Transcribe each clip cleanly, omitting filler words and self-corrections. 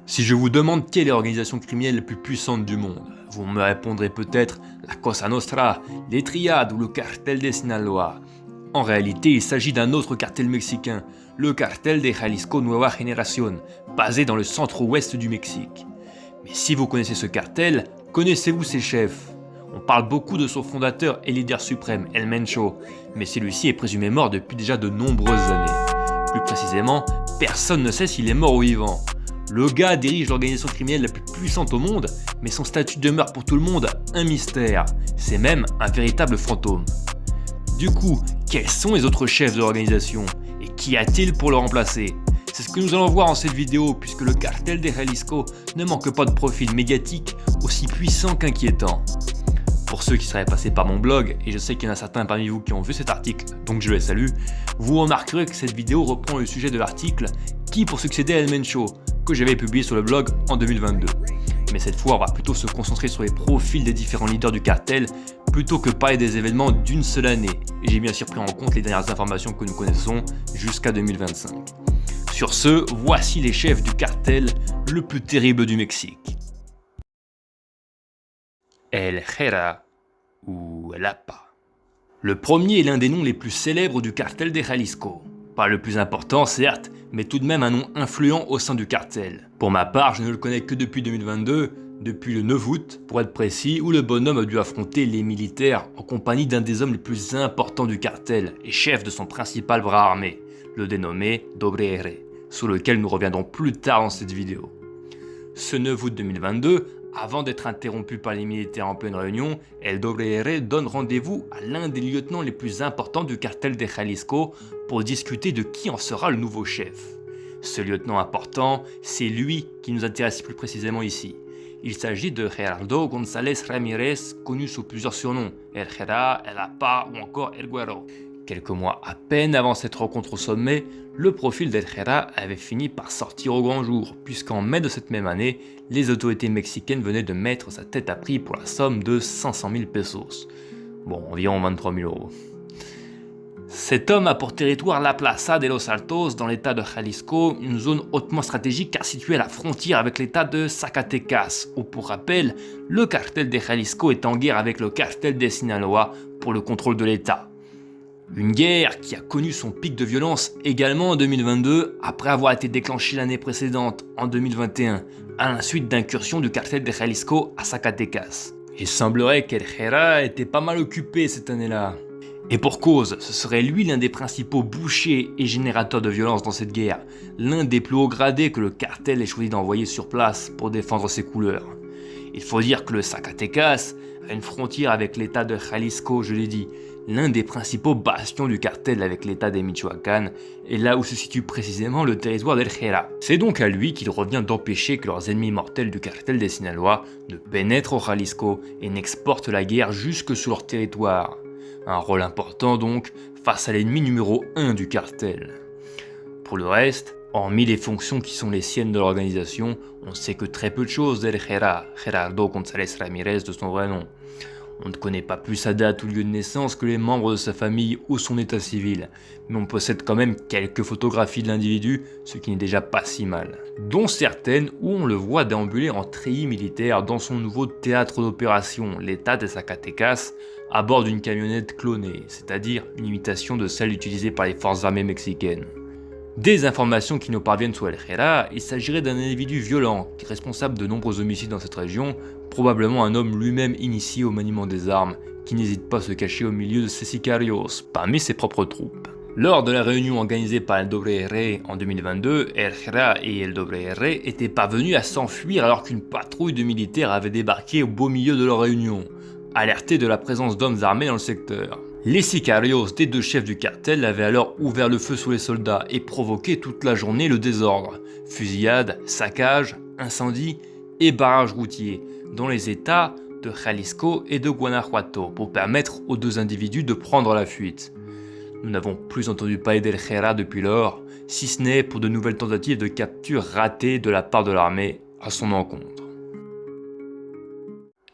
Si je vous demande quelle est l'organisation criminelle la plus puissante du monde, vous me répondrez peut-être la Cosa Nostra, les Triades ou le Cartel de Sinaloa. En réalité, il s'agit d'un autre cartel mexicain, le Cartel de Jalisco Nueva Generación, basé dans le centre-ouest du Mexique. Mais si vous connaissez ce cartel, connaissez-vous ses chefs? On parle beaucoup de son fondateur et leader suprême, El Mencho, mais celui-ci est présumé mort depuis déjà de nombreuses années. Plus précisément, personne ne sait s'il est mort ou vivant. Le gars dirige l'organisation criminelle la plus puissante au monde, mais son statut demeure pour tout le monde un mystère. C'est même un véritable fantôme. Du coup, quels sont les autres chefs de l'organisation? Et qu'y a-t-il pour le remplacer? C'est ce que nous allons voir en cette vidéo, puisque le cartel de Jalisco ne manque pas de profil médiatique aussi puissant qu'inquiétant. Pour ceux qui seraient passés par mon blog, et je sais qu'il y en a certains parmi vous qui ont vu cet article, donc je les salue, vous remarquerez que cette vidéo reprend le sujet de l'article « Qui pour succéder à El Mencho ?» que j'avais publié sur le blog en 2022. Mais cette fois, on va plutôt se concentrer sur les profils des différents leaders du cartel, plutôt que parler des événements d'une seule année, et j'ai bien sûr pris en compte les dernières informations que nous connaissons jusqu'à 2025. Sur ce, voici les chefs du cartel le plus terrible du Mexique. El Jera ou El Apa. Le premier est l'un des noms les plus célèbres du cartel de Jalisco. Pas le plus important certes, mais tout de même un nom influent au sein du cartel. Pour ma part, je ne le connais que depuis 2022, depuis le 9 août pour être précis, où le bonhomme a dû affronter les militaires en compagnie d'un des hommes les plus importants du cartel et chef de son principal bras armé, le dénommé Doble R, sur lequel nous reviendrons plus tard dans cette vidéo. Ce 9 août 2022, avant d'être interrompu par les militaires en pleine réunion, El Doble R donne rendez-vous à l'un des lieutenants les plus importants du cartel de Jalisco pour discuter de qui en sera le nouveau chef. Ce lieutenant important, c'est lui qui nous intéresse plus précisément ici. Il s'agit de Gerardo González Ramírez, connu sous plusieurs surnoms, El Jera, El Apa ou encore El Güero. Quelques mois à peine avant cette rencontre au sommet, le profil d'El Jera avait fini par sortir au grand jour, puisqu'en mai de cette même année, les autorités mexicaines venaient de mettre sa tête à prix pour la somme de 500 000 pesos. Bon, environ 23 000 euros. Cet homme a pour territoire la Plaza de los Altos dans l'état de Jalisco, une zone hautement stratégique car située à la frontière avec l'état de Zacatecas, où pour rappel, le cartel de Jalisco est en guerre avec le cartel de Sinaloa pour le contrôle de l'état. Une guerre qui a connu son pic de violence également en 2022, après avoir été déclenchée l'année précédente, en 2021, à la suite d'incursions du cartel de Jalisco à Zacatecas. Il semblerait qu'El Jera était pas mal occupé cette année-là. Et pour cause, ce serait lui l'un des principaux bouchers et générateurs de violence dans cette guerre, l'un des plus hauts gradés que le cartel ait choisi d'envoyer sur place pour défendre ses couleurs. Il faut dire que le Zacatecas a une frontière avec l'état de Jalisco, je l'ai dit, l'un des principaux bastions du cartel avec l'état de Michoacán, et là où se situe précisément le territoire d'El Jera. C'est donc à lui qu'il revient d'empêcher que leurs ennemis mortels du cartel de Sinaloa ne pénètrent au Jalisco et n'exportent la guerre jusque sur leur territoire. Un rôle important donc face à l'ennemi numéro 1 du cartel. Pour le reste, hormis les fonctions qui sont les siennes de l'organisation, on sait que très peu de choses d'El Jera, Gerardo González Ramírez de son vrai nom. On ne connaît pas plus sa date ou lieu de naissance que les membres de sa famille ou son état civil, mais on possède quand même quelques photographies de l'individu, ce qui n'est déjà pas si mal. Dont certaines où on le voit déambuler en treillis militaire dans son nouveau théâtre d'opération, l'état de Zacatecas, à bord d'une camionnette clonée, c'est-à-dire une imitation de celle utilisée par les forces armées mexicaines. Des informations qui nous parviennent sur El Jera, il s'agirait d'un individu violent, responsable de nombreux homicides dans cette région, probablement un homme lui-même initié au maniement des armes, qui n'hésite pas à se cacher au milieu de ses sicarios, parmi ses propres troupes. Lors de la réunion organisée par El Doble R en 2022, El Jera et El Doble R étaient parvenus à s'enfuir alors qu'une patrouille de militaires avait débarqué au beau milieu de leur réunion, alertés de la présence d'hommes armés dans le secteur. Les sicarios des deux chefs du cartel avaient alors ouvert le feu sur les soldats et provoqué toute la journée le désordre. Fusillades, saccages, incendies et barrages routiers dans les états de Jalisco et de Guanajuato pour permettre aux deux individus de prendre la fuite. Nous n'avons plus entendu parler d'El Jera depuis lors, si ce n'est pour de nouvelles tentatives de capture ratées de la part de l'armée à son encontre.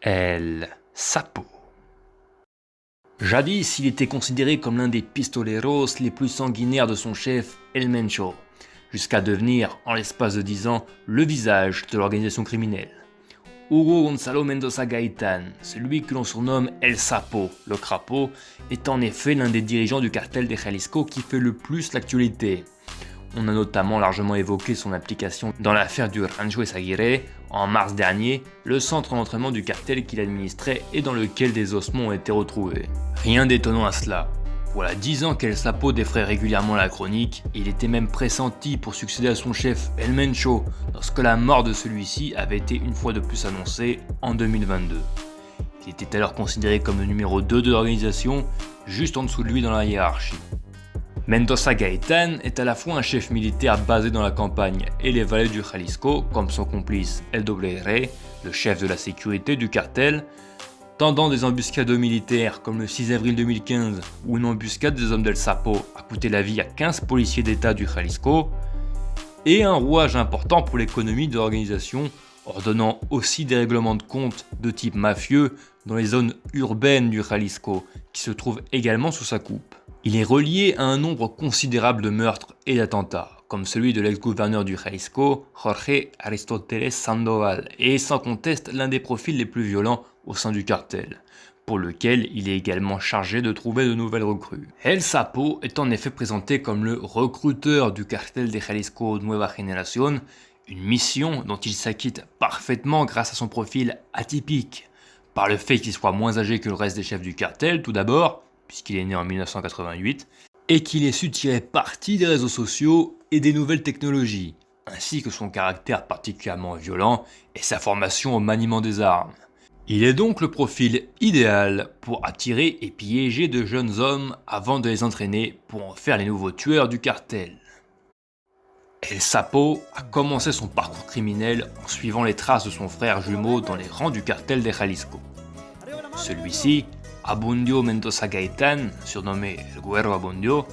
El Sapo. Jadis, il était considéré comme l'un des pistoleros les plus sanguinaires de son chef, El Mencho. jusqu'à devenir, en l'espace de 10 ans, le visage de l'organisation criminelle. Hugo Gonzalo Mendoza Gaitán, celui que l'on surnomme El Sapo, le crapaud, est en effet l'un des dirigeants du cartel de Jalisco qui fait le plus l'actualité. On a notamment largement évoqué son implication dans l'affaire du Rancho Esaguirre en mars dernier, le centre d'entraînement du cartel qu'il administrait et dans lequel des ossements ont été retrouvés. Rien d'étonnant à cela. Voilà 10 ans qu'El Sapo défraie régulièrement la chronique, et il était même pressenti pour succéder à son chef El Mencho, lorsque la mort de celui-ci avait été une fois de plus annoncée en 2022. Il était alors considéré comme le numéro 2 de l'organisation, juste en dessous de lui dans la hiérarchie. Mendoza Gaitán est à la fois un chef militaire basé dans la campagne et les vallées du Jalisco, comme son complice El WR, le chef de la sécurité du cartel, tendant des embuscades militaires comme le 6 avril 2015 où une embuscade des hommes d'El Sapo a coûté la vie à 15 policiers d'État du Jalisco, et un rouage important pour l'économie de l'organisation, ordonnant aussi des règlements de compte de type mafieux dans les zones urbaines du Jalisco, qui se trouvent également sous sa coupe. Il est relié à un nombre considérable de meurtres et d'attentats, comme celui de l'ex-gouverneur du Jalisco, Jorge Aristoteles Sandoval, et sans conteste l'un des profils les plus violents au sein du cartel, pour lequel il est également chargé de trouver de nouvelles recrues. El Sapo est en effet présenté comme le recruteur du cartel de Jalisco Nueva Generación, une mission dont il s'acquitte parfaitement grâce à son profil atypique, par le fait qu'il soit moins âgé que le reste des chefs du cartel tout d'abord, puisqu'il est né en 1988, et qu'il ait su tirer parti des réseaux sociaux et des nouvelles technologies, ainsi que son caractère particulièrement violent et sa formation au maniement des armes. Il est donc le profil idéal pour attirer et piéger de jeunes hommes avant de les entraîner pour en faire les nouveaux tueurs du cartel. El Sapo a commencé son parcours criminel en suivant les traces de son frère jumeau dans les rangs du cartel de Jalisco. Celui-ci, Abundio Mendoza Gaitán, surnommé El Güero Abundio,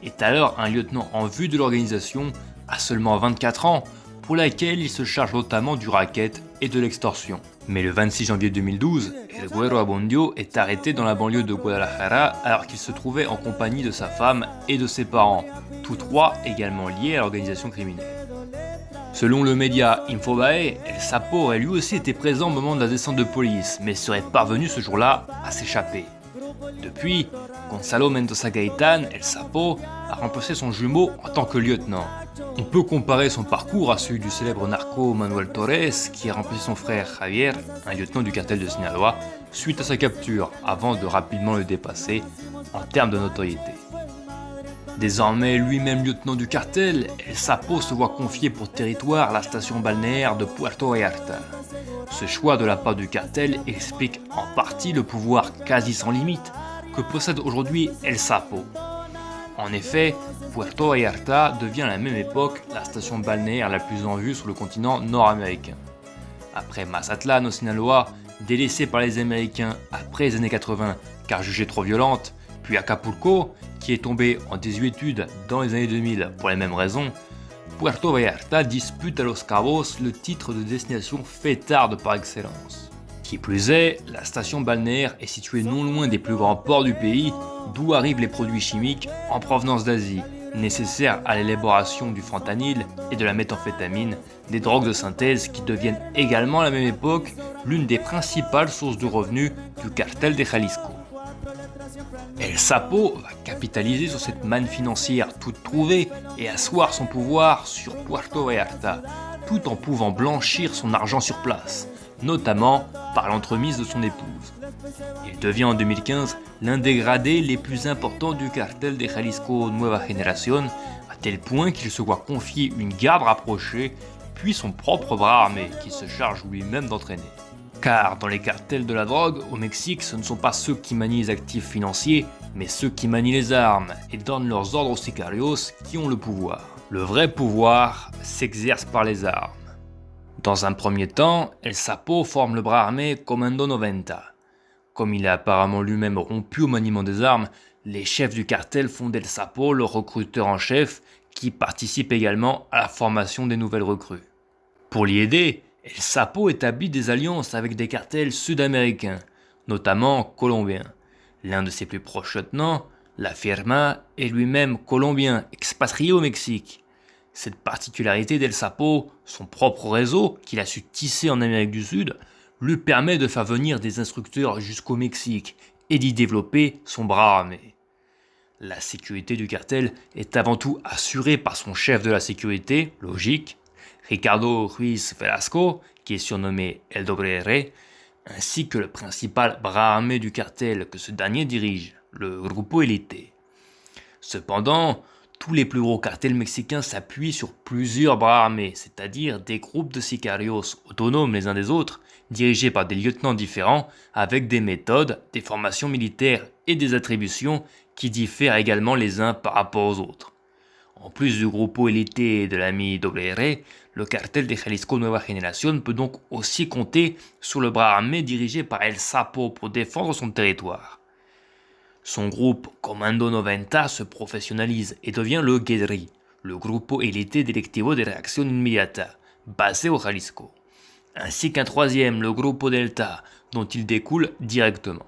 est alors un lieutenant en vue de l'organisation à seulement 24 ans, pour laquelle il se charge notamment du racket et de l'extorsion. Mais le 26 janvier 2012, El Güero Abundio est arrêté dans la banlieue de Guadalajara alors qu'il se trouvait en compagnie de sa femme et de ses parents, tous trois également liés à l'organisation criminelle. Selon le média Infobae, El Sapo aurait lui aussi été présent au moment de la descente de police, mais serait parvenu ce jour-là à s'échapper. Depuis, Gonzalo Mendoza Gaitán, El Sapo, a remplacé son jumeau en tant que lieutenant. On peut comparer son parcours à celui du célèbre narco Manuel Torres, qui a remplacé son frère Javier, un lieutenant du cartel de Sinaloa, suite à sa capture, avant de rapidement le dépasser en termes de notoriété. Désormais lui-même lieutenant du cartel, El Sapo se voit confier pour territoire la station balnéaire de Puerto Vallarta. Ce choix de la part du cartel explique en partie le pouvoir quasi sans limite que possède aujourd'hui El Sapo. En effet, Puerto Vallarta devient à la même époque la station balnéaire la plus en vue sur le continent nord-américain. Après Mazatlán au Sinaloa, délaissée par les Américains après les années 80 car jugée trop violente, puis Acapulco, qui est tombé en désuétude dans les années 2000 pour les mêmes raisons, Puerto Vallarta dispute à Los Cabos le titre de destination fêtarde par excellence. Qui plus est, la station balnéaire est située non loin des plus grands ports du pays, d'où arrivent les produits chimiques en provenance d'Asie, nécessaires à l'élaboration du fentanyl et de la méthamphétamine, des drogues de synthèse qui deviennent également à la même époque l'une des principales sources de revenus du cartel de Jalisco. El Sapo va capitaliser sur cette manne financière toute trouvée et asseoir son pouvoir sur Puerto Vallarta, tout en pouvant blanchir son argent sur place, notamment par l'entremise de son épouse. Il devient en 2015 l'un des gradés les plus importants du cartel de Jalisco Nueva Generación, à tel point qu'il se voit confier une garde rapprochée, puis son propre bras armé qu'il se charge lui-même d'entraîner. Car dans les cartels de la drogue, au Mexique, ce ne sont pas ceux qui manient les actifs financiers, mais ceux qui manient les armes et donnent leurs ordres aux sicarios qui ont le pouvoir. Le vrai pouvoir s'exerce par les armes. Dans un premier temps, El Sapo forme le bras armé Comando 90. Comme il est apparemment lui-même rompu au maniement des armes, les chefs du cartel font d'El Sapo le recruteur en chef qui participe également à la formation des nouvelles recrues. Pour l'y aider, El Sapo établit des alliances avec des cartels sud-américains, notamment colombiens. L'un de ses plus proches lieutenants, La Firma, est lui-même colombien, expatrié au Mexique. Cette particularité d'El Sapo, son propre réseau qu'il a su tisser en Amérique du Sud, lui permet de faire venir des instructeurs jusqu'au Mexique et d'y développer son bras armé. La sécurité du cartel est avant tout assurée par son chef de la sécurité, logique, Ricardo Ruiz Velasco, qui est surnommé El Dobre, ainsi que le principal bras armé du cartel que ce dernier dirige, le Grupo Elite. Cependant, tous les plus gros cartels mexicains s'appuient sur plusieurs bras armés, c'est-à-dire des groupes de sicarios autonomes les uns des autres, dirigés par des lieutenants différents, avec des méthodes, des formations militaires et des attributions qui diffèrent également les uns par rapport aux autres. En plus du Grupo Elite et de l'ami Doble, le cartel de Jalisco Nueva Generación peut donc aussi compter sur le bras armé dirigé par El Sapo pour défendre son territoire. Son groupe Comando 90 se professionnalise et devient le GEDRI, le Grupo Elite Delictivo de Reacción Inmediata, basé au Jalisco, ainsi qu'un troisième, le Grupo Delta, dont il découle directement.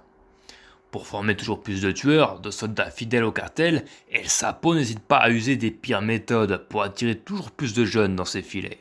Pour former toujours plus de tueurs, de soldats fidèles au cartel, El Sapo n'hésite pas à user des pires méthodes pour attirer toujours plus de jeunes dans ses filets.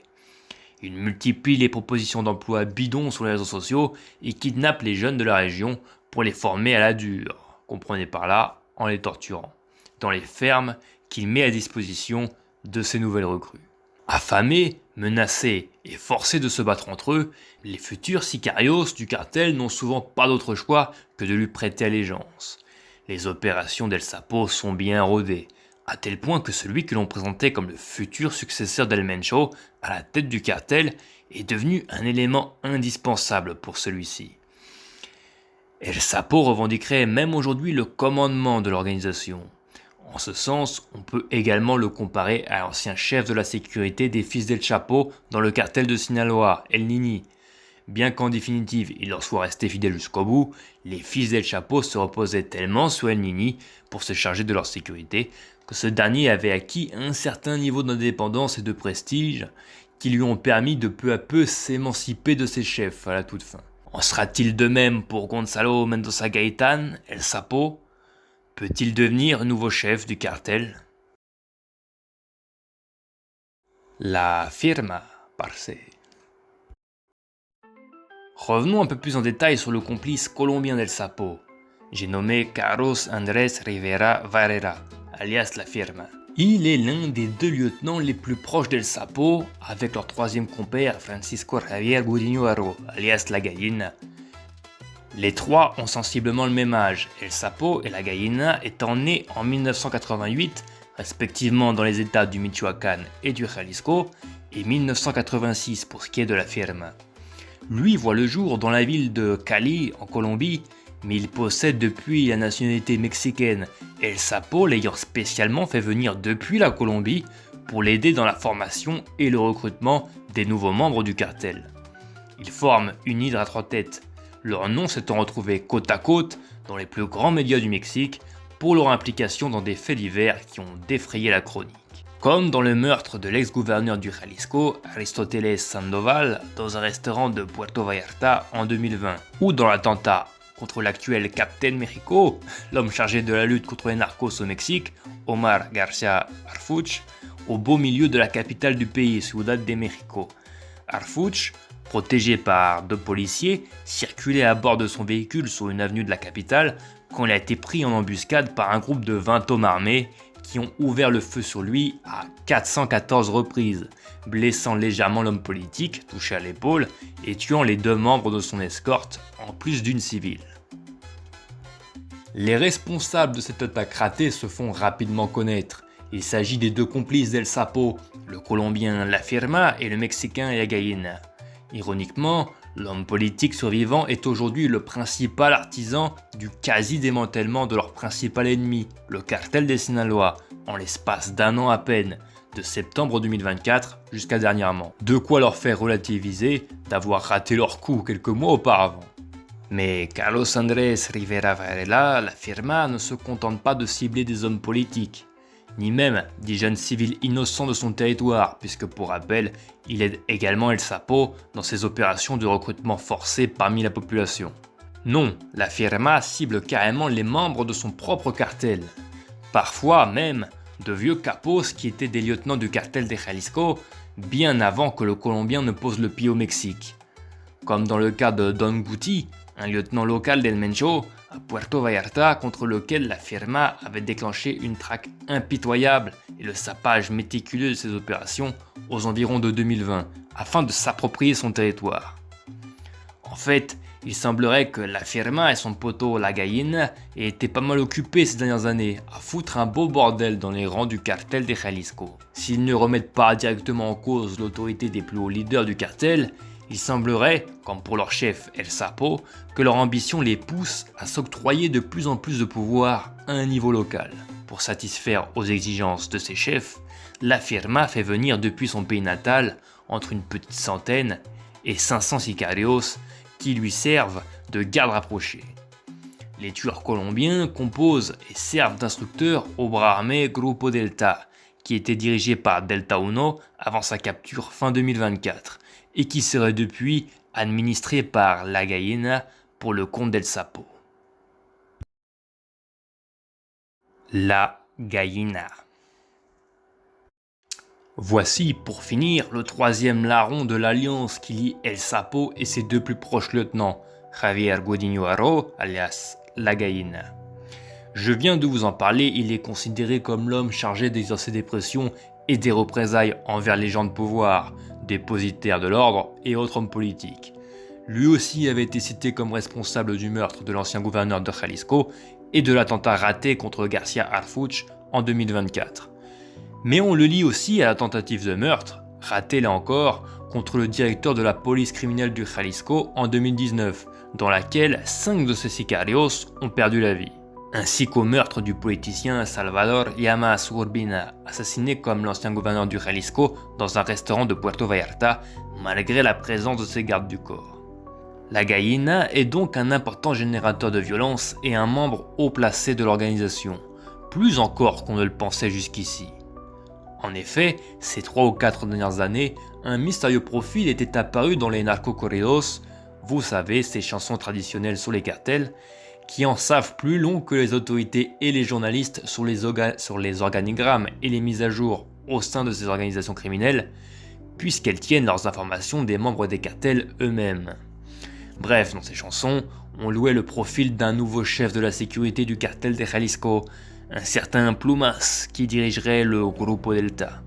Il multiplie les propositions d'emploi bidons sur les réseaux sociaux et kidnappe les jeunes de la région pour les former à la dure. Comprenez par là, en les torturant, dans les fermes qu'il met à disposition de ces nouvelles recrues. Affamés, menacés et forcés de se battre entre eux, les futurs sicarios du cartel n'ont souvent pas d'autre choix que de lui prêter allégeance. Les opérations d'El Sapo sont bien rodées, à tel point que celui que l'on présentait comme le futur successeur d'El Mencho à la tête du cartel est devenu un élément indispensable pour celui-ci. El Sapo revendiquerait même aujourd'hui le commandement de l'organisation. En ce sens, on peut également le comparer à l'ancien chef de la sécurité des fils d'El Chapo dans le cartel de Sinaloa, El Nini. Bien qu'en définitive il leur soit resté fidèle jusqu'au bout, les fils d'El Chapo se reposaient tellement sur El Nini pour se charger de leur sécurité que ce dernier avait acquis un certain niveau d'indépendance et de prestige qui lui ont permis de peu à peu s'émanciper de ses chefs à la toute fin. En sera-t-il de même pour Gonzalo Mendoza Gaitán, El Sapo? Peut-il devenir nouveau chef du cartel? La firma, parce. Revenons un peu plus en détail sur le complice colombien d'El Sapo. J'ai nommé Carlos Andrés Rivera Varela, alias La Firma. Il est l'un des deux lieutenants les plus proches d'El Sapo, avec leur troisième compère Francisco Javier Gudiño Haro, alias La Gallina. Les trois ont sensiblement le même âge, El Sapo et La Gallina étant nés en 1988, respectivement dans les états du Michoacán et du Jalisco, et 1986 pour ce qui est de La Firma. Lui voit le jour dans la ville de Cali, en Colombie, mais il possède depuis la nationalité mexicaine, El Sapo l'ayant spécialement fait venir depuis la Colombie pour l'aider dans la formation et le recrutement des nouveaux membres du cartel. Ils forment une hydre à trois têtes, leurs noms s'étant retrouvés côte à côte dans les plus grands médias du Mexique pour leur implication dans des faits divers qui ont défrayé la chronique. Comme dans le meurtre de l'ex-gouverneur du Jalisco, Aristoteles Sandoval, dans un restaurant de Puerto Vallarta en 2020, ou dans l'attentat contre l'actuel Captain Mexico, l'homme chargé de la lutte contre les narcos au Mexique, Omar García Harfuch, au beau milieu de la capitale du pays, Ciudad de México. Harfuch, protégé par deux policiers, circulait à bord de son véhicule sur une avenue de la capitale quand il a été pris en embuscade par un groupe de 20 hommes armés qui ont ouvert le feu sur lui à 414 reprises, blessant légèrement l'homme politique, touché à l'épaule, et tuant les deux membres de son escorte, en plus d'une civile. Les responsables de cette attaque ratée se font rapidement connaître. Il s'agit des deux complices d'El Sapo, le Colombien La Firma et le Mexicain La Gallina. Ironiquement, l'homme politique survivant est aujourd'hui le principal artisan du quasi-démantèlement de leur principal ennemi, le cartel de Sinaloa, en l'espace d'un an à peine, de septembre 2024 jusqu'à dernièrement. De quoi leur faire relativiser d'avoir raté leur coup quelques mois auparavant. Mais Carlos Andrés Rivera Varela, La Firma, ne se contente pas de cibler des hommes politiques, ni même des jeunes civils innocents de son territoire, puisque pour rappel, il aide également El Sapo dans ses opérations de recrutement forcé parmi la population. Non, La Firma cible carrément les membres de son propre cartel. Parfois même, de vieux capos qui étaient des lieutenants du cartel de Jalisco bien avant que le Colombien ne pose le pied au Mexique. Comme dans le cas de Don Guti, un lieutenant local d'El Mencho, à Puerto Vallarta, contre lequel la firma avait déclenché une traque impitoyable et le sapage méticuleux de ses opérations aux environs de 2020, afin de s'approprier son territoire. En fait, il semblerait que la firma et son poteau La Gallina aient été pas mal occupés ces dernières années à foutre un beau bordel dans les rangs du cartel de Jalisco. S'ils ne remettent pas directement en cause l'autorité des plus hauts leaders du cartel, il semblerait, comme pour leur chef El Sapo, que leur ambition les pousse à s'octroyer de plus en plus de pouvoir à un niveau local. Pour satisfaire aux exigences de ses chefs, la firma fait venir depuis son pays natal entre une petite centaine et 500 sicarios qui lui servent de garde rapprochée. Les tueurs colombiens composent et servent d'instructeurs au bras armé Grupo Delta, qui était dirigé par Delta Uno avant sa capture fin 2024, et qui serait depuis administré par La Gallina pour le compte d'El Sapo. La Gallina. Voici pour finir le troisième larron de l'alliance qui lie El Sapo et ses deux plus proches lieutenants, Javier Gudiño Haro, alias La Gallina. Je viens de vous en parler, il est considéré comme l'homme chargé d'exercer des pressions et des représailles envers les gens de pouvoir, dépositaires de l'ordre et autres hommes politiques. Lui aussi avait été cité comme responsable du meurtre de l'ancien gouverneur de Jalisco et de l'attentat raté contre Garcia Harfuch en 2024. Mais on le lie aussi à la tentative de meurtre, ratée là encore, contre le directeur de la police criminelle du Jalisco en 2019, dans laquelle 5 de ses sicarios ont perdu la vie. Ainsi qu'au meurtre du politicien Salvador Llamas Urbina, assassiné comme l'ancien gouverneur du Jalisco dans un restaurant de Puerto Vallarta, malgré la présence de ses gardes du corps. La Gallina est donc un important générateur de violence et un membre haut placé de l'organisation, plus encore qu'on ne le pensait jusqu'ici. En effet, ces 3 ou 4 dernières années, un mystérieux profil était apparu dans les narcocorridos, vous savez, ces chansons traditionnelles sur les cartels, qui en savent plus long que les autorités et les journalistes sur les organigrammes et les mises à jour au sein de ces organisations criminelles, puisqu'elles tiennent leurs informations des membres des cartels eux-mêmes. Bref, dans ces chansons, on louait le profil d'un nouveau chef de la sécurité du cartel de Jalisco, un certain Plumas qui dirigerait le Grupo Delta.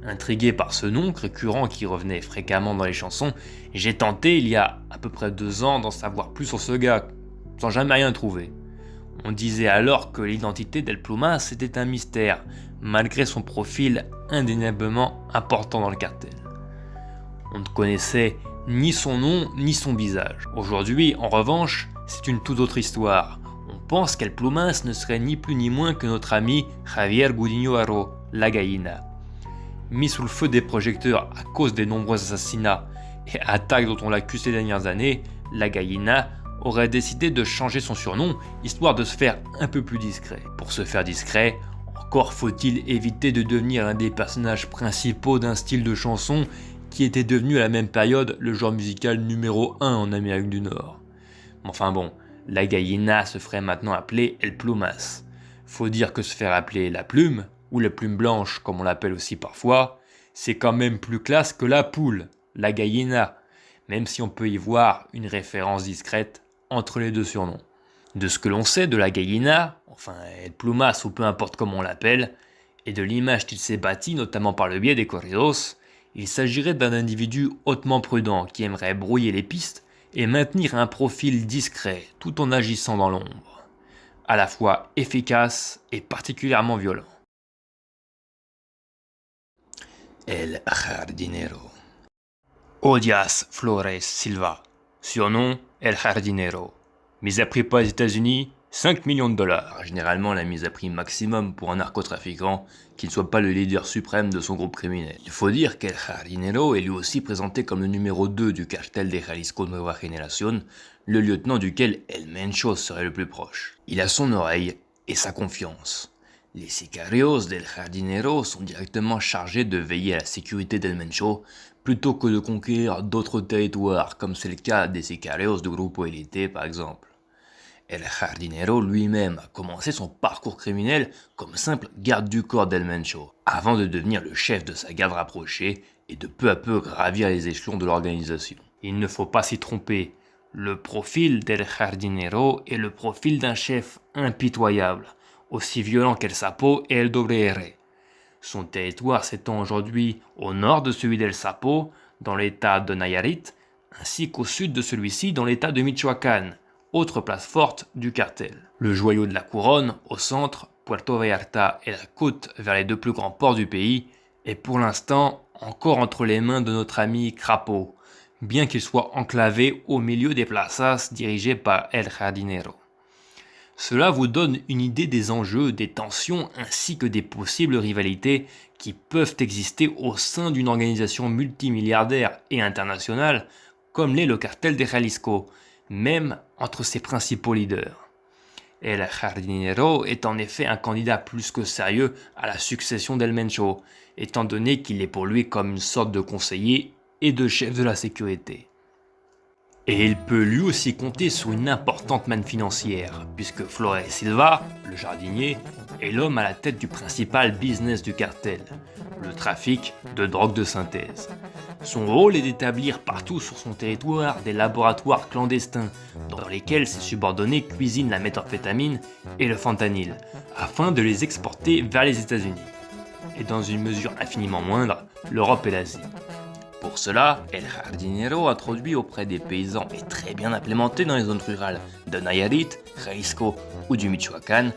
Intrigué par ce nom récurrent qui revenait fréquemment dans les chansons, j'ai tenté il y a à peu près 2 ans d'en savoir plus sur ce gars, sans jamais rien trouver. On disait alors que l'identité d'El Plumas était un mystère, malgré son profil indéniablement important dans le cartel. On ne connaissait ni son nom ni son visage. Aujourd'hui, en revanche, c'est une toute autre histoire. On pense qu'El Plumas ne serait ni plus ni moins que notre ami Javier Gudiño Haro, La Gallina. Mis sous le feu des projecteurs à cause des nombreux assassinats et attaques dont on l'accuse ces dernières années, La Gallina aurait décidé de changer son surnom, histoire de se faire un peu plus discret. Pour se faire discret, encore faut-il éviter de devenir un des personnages principaux d'un style de chanson qui était devenu à la même période le genre musical numéro 1 en Amérique du Nord. Enfin bon, La Gallina se ferait maintenant appeler El Plumas. Faut dire que se faire appeler La Plume, ou la Plume Blanche comme on l'appelle aussi parfois, c'est quand même plus classe que La Poule, La Gallina, même si on peut y voir une référence discrète entre les deux surnoms. De ce que l'on sait de La Gallina, enfin El Plumas ou peu importe comment on l'appelle, et de l'image qu'il s'est bâtie notamment par le biais des corridos, il s'agirait d'un individu hautement prudent qui aimerait brouiller les pistes et maintenir un profil discret tout en agissant dans l'ombre, à la fois efficace et particulièrement violent. El Jardinero. Odias Flores Silva, surnom El Jardinero. Mise à prix par les États-Unis, 5 millions de dollars, généralement la mise à prix maximum pour un narcotrafiquant qui ne soit pas le leader suprême de son groupe criminel. Il faut dire qu'El Jardinero est lui aussi présenté comme le numéro 2 du cartel de Jalisco Nueva Generación, le lieutenant duquel El Mencho serait le plus proche. Il a son oreille et sa confiance. Les sicarios d'El Jardinero sont directement chargés de veiller à la sécurité d'El Mencho plutôt que de conquérir d'autres territoires, comme c'est le cas des sicarios de Grupo Elite par exemple. El Jardinero lui-même a commencé son parcours criminel comme simple garde du corps d'El Mencho, avant de devenir le chef de sa garde rapprochée et de peu à peu gravir les échelons de l'organisation. Il ne faut pas s'y tromper, le profil d'El Jardinero est le profil d'un chef impitoyable, aussi violent qu'El Sapo et El Dobre. Son territoire s'étend aujourd'hui au nord de celui d'El Sapo, dans l'état de Nayarit, ainsi qu'au sud de celui-ci dans l'état de Michoacán, autre place forte du cartel. Le joyau de la couronne, au centre, Puerto Vallarta et la côte vers les deux plus grands ports du pays, est pour l'instant encore entre les mains de notre ami Crapo, bien qu'il soit enclavé au milieu des plazas dirigées par El Jardinero. Cela vous donne une idée des enjeux, des tensions ainsi que des possibles rivalités qui peuvent exister au sein d'une organisation multimilliardaire et internationale comme l'est le cartel de Jalisco, même entre ses principaux leaders. El Jardinero est en effet un candidat plus que sérieux à la succession d'El Mencho, étant donné qu'il est pour lui comme une sorte de conseiller et de chef de la sécurité. Et il peut lui aussi compter sur une importante manne financière, puisque Flores Silva, le jardinier, est l'homme à la tête du principal business du cartel, le trafic de drogue de synthèse. Son rôle est d'établir partout sur son territoire des laboratoires clandestins dans lesquels ses subordonnés cuisinent la méthamphétamine et le fentanyl, afin de les exporter vers les États-Unis. Et dans une mesure infiniment moindre, l'Europe et l'Asie. Pour cela, El Jardinero introduit auprès des paysans et très bien implémenté dans les zones rurales de Nayarit, Jalisco ou du Michoacán,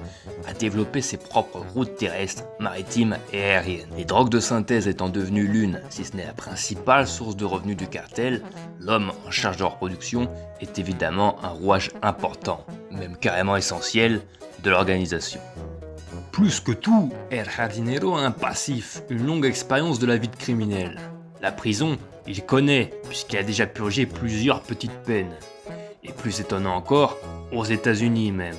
a développé ses propres routes terrestres, maritimes et aériennes. Les drogues de synthèse étant devenues l'une, si ce n'est la principale source de revenus du cartel, l'homme en charge de leur production est évidemment un rouage important, même carrément essentiel, de l'organisation. Plus que tout, El Jardinero a un passif, une longue expérience de la vie de criminel. La prison, il connaît, puisqu'il a déjà purgé plusieurs petites peines. Et plus étonnant encore, aux États-Unis même.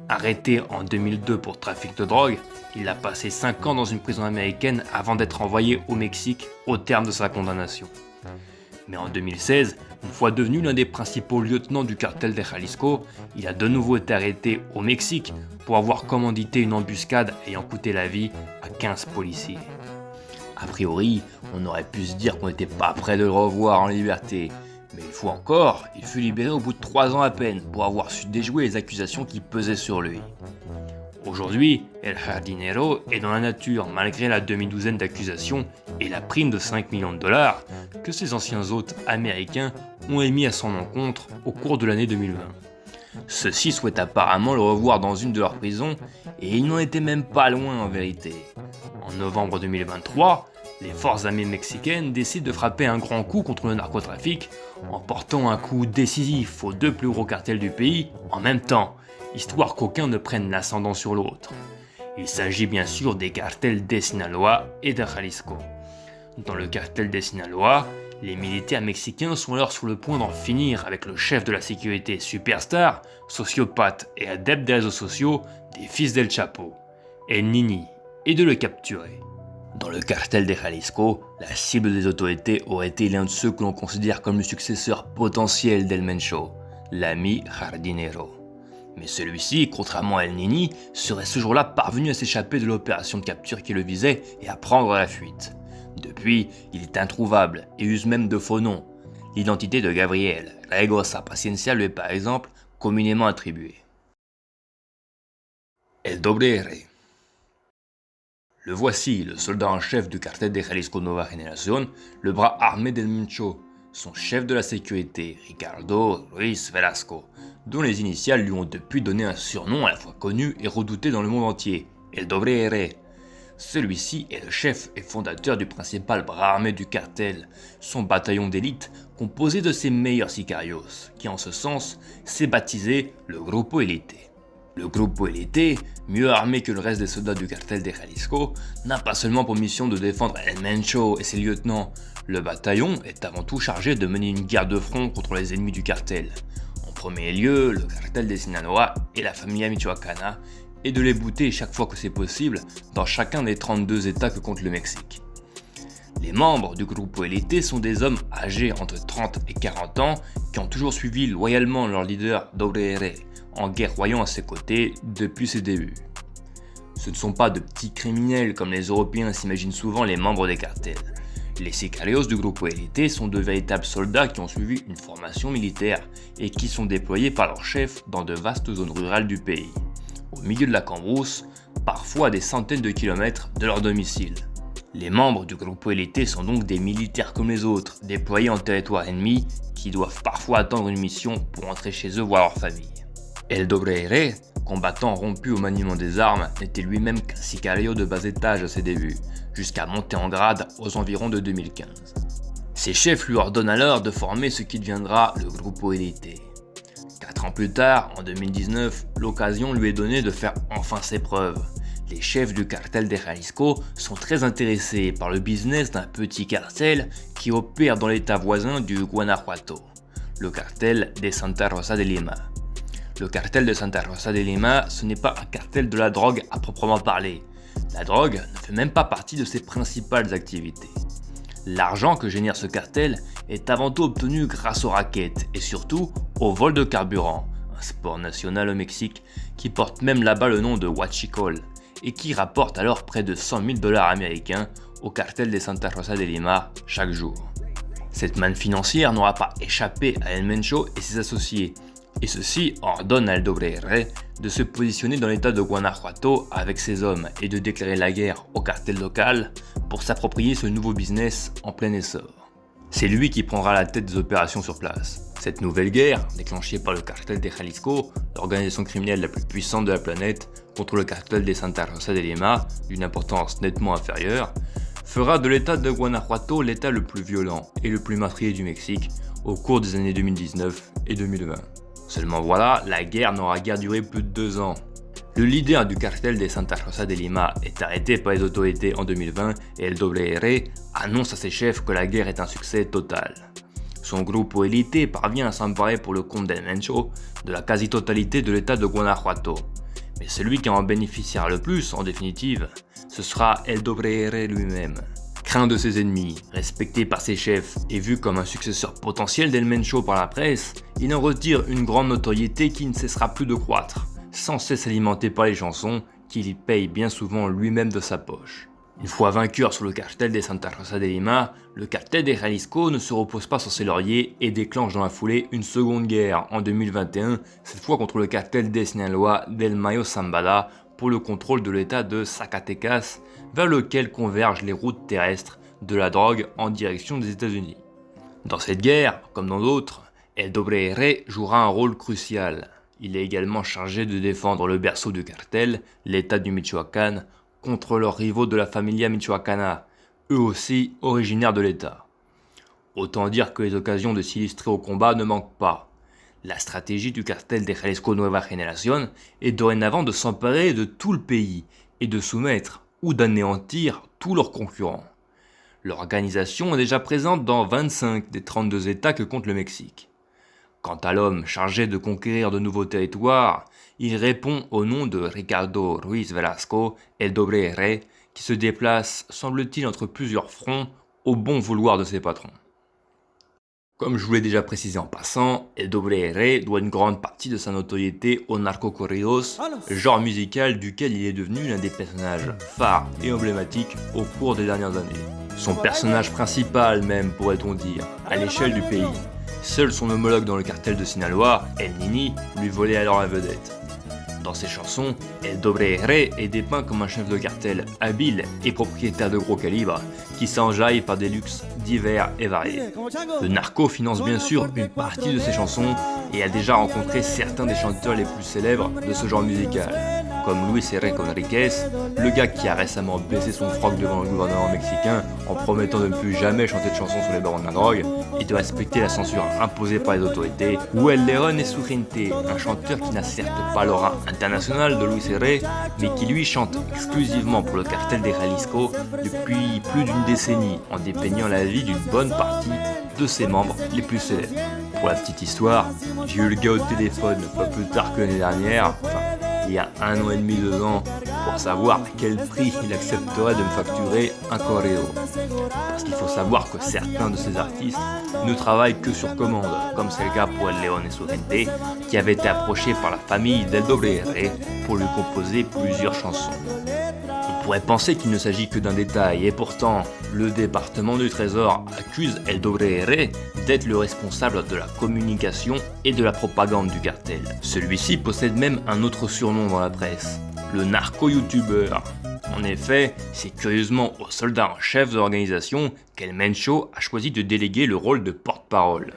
Arrêté en 2002 pour trafic de drogue, il a passé 5 ans dans une prison américaine avant d'être envoyé au Mexique au terme de sa condamnation. Mais en 2016, une fois devenu l'un des principaux lieutenants du cartel de Jalisco, il a de nouveau été arrêté au Mexique pour avoir commandité une embuscade ayant coûté la vie à 15 policiers. A priori, on aurait pu se dire qu'on n'était pas prêt de le revoir en liberté, mais une fois encore, il fut libéré au bout de 3 ans à peine pour avoir su déjouer les accusations qui pesaient sur lui. Aujourd'hui, El Jardinero est dans la nature malgré la demi-douzaine d'accusations et la prime de 5 millions de dollars que ses anciens hôtes américains ont émis à son encontre au cours de l'année 2020. Ceux-ci souhaitent apparemment le revoir dans une de leurs prisons et ils n'en étaient même pas loin en vérité. En novembre 2023, les forces armées mexicaines décident de frapper un grand coup contre le narcotrafic en portant un coup décisif aux deux plus gros cartels du pays en même temps, histoire qu'aucun ne prenne l'ascendant sur l'autre. Il s'agit bien sûr des cartels de Sinaloa et de Jalisco. Dans le cartel de Sinaloa, les militaires mexicains sont alors sur le point d'en finir avec le chef de la sécurité superstar, sociopathe et adepte des réseaux sociaux des fils d'El Chapo, El Nini, et de le capturer. Dans le cartel de Jalisco, la cible des autorités aurait été l'un de ceux que l'on considère comme le successeur potentiel d'El Mencho, l'ami Jardinero. Mais celui-ci, contrairement à El Nini, serait ce jour-là parvenu à s'échapper de l'opération de capture qui le visait et à prendre la fuite. Depuis, il est introuvable et use même de faux noms. L'identité de Gabriel Regosa Paciencia lui est par exemple communément attribuée. El Dobre. Le voici, le soldat en chef du cartel de Jalisco Nueva Generación, le bras armé d'El Mencho, son chef de la sécurité, Ricardo Ruiz Velasco, dont les initiales lui ont depuis donné un surnom à la fois connu et redouté dans le monde entier, El Dobre. Celui-ci est le chef et fondateur du principal bras armé du cartel, son bataillon d'élite composé de ses meilleurs sicarios, qui en ce sens s'est baptisé le Grupo Elite. Le Grupo Elite, mieux armé que le reste des soldats du cartel de Jalisco, n'a pas seulement pour mission de défendre El Mencho et ses lieutenants. Le bataillon est avant tout chargé de mener une guerre de front contre les ennemis du cartel. En premier lieu, le cartel de Sinaloa et la familia michoacana, et de les bouter chaque fois que c'est possible dans chacun des 32 États que compte le Mexique. Les membres du Grupo Elite sont des hommes âgés entre 30 et 40 ans qui ont toujours suivi loyalement leur leader Dobre, en guerroyant à ses côtés depuis ses débuts. Ce ne sont pas de petits criminels comme les Européens s'imaginent souvent les membres des cartels. Les sicarios du Grupo Élite sont de véritables soldats qui ont suivi une formation militaire et qui sont déployés par leur chef dans de vastes zones rurales du pays, au milieu de la cambrousse, parfois à des centaines de kilomètres de leur domicile. Les membres du Grupo Élite sont donc des militaires comme les autres, déployés en territoire ennemi, qui doivent parfois attendre une mission pour rentrer chez eux voir leur famille. El Dobre, combattant rompu au maniement des armes, n'était lui-même qu'un sicario de bas étage à ses débuts, jusqu'à monter en grade aux environs de 2015. Ses chefs lui ordonnent alors de former ce qui deviendra le Grupo Élite. 4 ans plus tard, en 2019, l'occasion lui est donnée de faire enfin ses preuves. Les chefs du cartel de Jalisco sont très intéressés par le business d'un petit cartel qui opère dans l'état voisin du Guanajuato, le cartel de Santa Rosa de Lima. Le cartel de Santa Rosa de Lima, ce n'est pas un cartel de la drogue à proprement parler. La drogue ne fait même pas partie de ses principales activités. L'argent que génère ce cartel est avant tout obtenu grâce aux rackets et surtout au vol de carburant, un sport national au Mexique qui porte même là-bas le nom de huachicol et qui rapporte alors près de 100 000 $ américains au cartel de Santa Rosa de Lima chaque jour. Cette manne financière n'aura pas échappé à El Mencho et ses associés, et ceci ordonne à El Dobre de se positionner dans l'état de Guanajuato avec ses hommes et de déclarer la guerre au cartel local pour s'approprier ce nouveau business en plein essor. C'est lui qui prendra la tête des opérations sur place. Cette nouvelle guerre, déclenchée par le cartel de Jalisco, l'organisation criminelle la plus puissante de la planète, contre le cartel de Santa Rosa de Lima, d'une importance nettement inférieure, fera de l'état de Guanajuato l'état le plus violent et le plus meurtrier du Mexique au cours des années 2019 et 2020. Seulement voilà, la guerre n'aura guère duré plus de 2 ans. Le leader du cartel de Santa Rosa de Lima est arrêté par les autorités en 2020 et El Dobre annonce à ses chefs que la guerre est un succès total. Son Grupo Élite parvient à s'emparer pour le compte d'El Mencho de la quasi-totalité de l'état de Guanajuato. Mais celui qui en bénéficiera le plus, en définitive, ce sera El Dobre lui-même. Craint de ses ennemis, respecté par ses chefs et vu comme un successeur potentiel d'El Mencho par la presse, il en retire une grande notoriété qui ne cessera plus de croître, sans cesse alimenté par les chansons qu'il y paye bien souvent lui-même de sa poche. Une fois vainqueur sous le cartel de Santa Rosa de Lima, le cartel de Jalisco ne se repose pas sur ses lauriers et déclenche dans la foulée une seconde guerre en 2021, cette fois contre le cartel de Sinaloa del Mayo Zambada pour le contrôle de l'état de Zacatecas, vers lequel convergent les routes terrestres de la drogue en direction des États-Unis. Dans cette guerre, comme dans d'autres, El Dobre jouera un rôle crucial. Il est également chargé de défendre le berceau du cartel, l'état du Michoacán, contre leurs rivaux de la familia michoacana, eux aussi originaires de l'état. Autant dire que les occasions de s'illustrer au combat ne manquent pas. La stratégie du cartel de Jalisco Nueva Generación est dorénavant de s'emparer de tout le pays et de soumettre ou d'anéantir tous leurs concurrents. L'organisation est déjà présente dans 25 des 32 États que compte le Mexique. Quant à l'homme chargé de conquérir de nouveaux territoires, il répond au nom de Ricardo Ruiz Velasco El Dobre qui se déplace, semble-t-il, entre plusieurs fronts au bon vouloir de ses patrons. Comme je vous l'ai déjà précisé en passant, El Dobre doit une grande partie de sa notoriété au narcocorridos, genre musical duquel il est devenu l'un des personnages phares et emblématiques au cours des dernières années. Son personnage principal même, pourrait-on dire, à l'échelle du pays. Seul son homologue dans le cartel de Sinaloa, El Nini, lui volait alors la vedette. Dans ses chansons, El Dobre est dépeint comme un chef de cartel habile et propriétaire de gros calibres qui s'enjaille par des luxes divers et variés. Le narco finance bien sûr une partie de ses chansons et a déjà rencontré certains des chanteurs les plus célèbres de ce genre musical, comme Luis R. Conríquez, le gars qui a récemment baissé son froc devant le gouvernement mexicain en promettant de ne plus jamais chanter de chansons sur les barons de la drogue et de respecter la censure imposée par les autorités, ou El León Esugente, un chanteur qui n'a certes pas l'aura international de Luis R, mais qui lui chante exclusivement pour le cartel de Jalisco depuis plus d'une décennie en dépeignant la vie d'une bonne partie de ses membres les plus célèbres. Pour la petite histoire, j'ai eu le gars au téléphone pas plus tard que l'année dernière, il y a 1 an et demi, 2 ans, pour savoir à quel prix il accepterait de me facturer un correo. Parce qu'il faut savoir que certains de ces artistes ne travaillent que sur commande, comme c'est le cas pour El León et su gente, qui avait été approché par la famille del WR pour lui composer plusieurs chansons. On pourrait penser qu'il ne s'agit que d'un détail, et pourtant, le département du Trésor accuse El WR d'être le responsable de la communication et de la propagande du cartel. Celui-ci possède même un autre surnom dans la presse, le narco-youtubeur. En effet, c'est curieusement au soldat en chef de l'organisation qu'El Mencho a choisi de déléguer le rôle de porte-parole.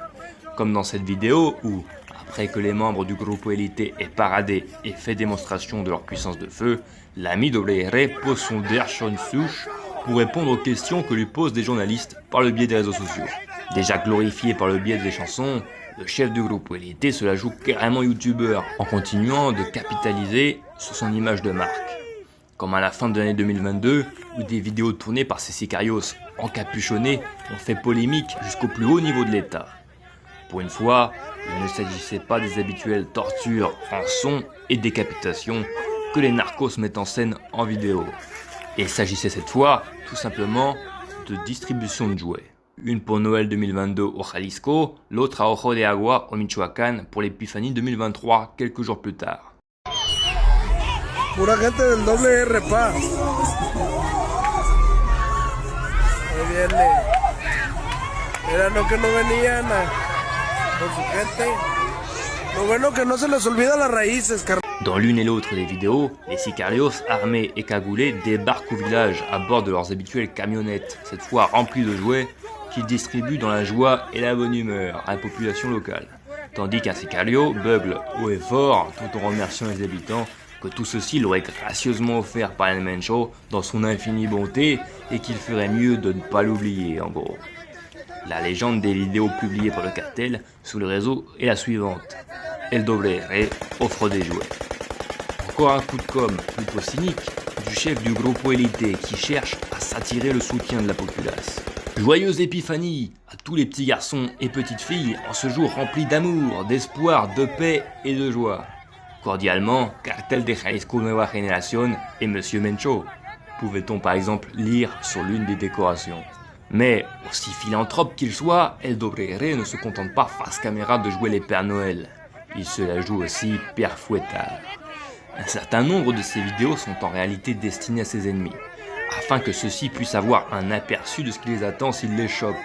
Comme dans cette vidéo où, après que les membres du Grupo Élite aient paradé et fait démonstration de leur puissance de feu, l'ami WR pose son der sur une souche pour répondre aux questions que lui posent des journalistes par le biais des réseaux sociaux. Déjà glorifié par le biais des chansons, le chef du Grupo Élite se la joue carrément youtubeur en continuant de capitaliser sur son image de marque. Comme à la fin de l'année 2022, où des vidéos tournées par ces sicarios encapuchonnés ont fait polémique jusqu'au plus haut niveau de l'État. Pour une fois, il ne s'agissait pas des habituelles tortures, rançons et décapitations que les narcos mettent en scène en vidéo. Et il s'agissait cette fois, tout simplement, de distribution de jouets. Une pour Noël 2022 au Jalisco, l'autre à Ojo de Agua au Michoacán pour l'épiphanie 2023 quelques jours plus tard. Pura gente del WR, pa. Ahí viene. Era lo que no venían con su gente. Lo bueno que no se les olvida las raíces, carnal. Dans l'une et l'autre des vidéos, les sicarios armés et cagoulés débarquent au village à bord de leurs habituelles camionnettes, cette fois remplies de jouets, qu'ils distribuent dans la joie et la bonne humeur à la population locale. Tandis qu'un sicario bugle haut et fort tout en remerciant les habitants que tout ceci l'aurait gracieusement offert par El Mencho dans son infinie bonté et qu'il ferait mieux de ne pas l'oublier en gros. La légende des vidéos publiées par le cartel sur le réseau est la suivante. El WR offre des jouets. Encore un coup de com' plutôt cynique du chef du Grupo Élite qui cherche à s'attirer le soutien de la populace. Joyeuse épiphanie à tous les petits garçons et petites filles en ce jour rempli d'amour, d'espoir, de paix et de joie. Cordialement, Cartel de Jalisco Nueva Generación et Monsieur Mencho, pouvait-on par exemple lire sur l'une des décorations. Mais, aussi philanthrope qu'il soit, El WR ne se contente pas face caméra de jouer les Pères Noël. Il se la joue aussi Père Fouettard. Un certain nombre de ces vidéos sont en réalité destinées à ses ennemis, afin que ceux-ci puissent avoir un aperçu de ce qui les attend s'ils les chopent.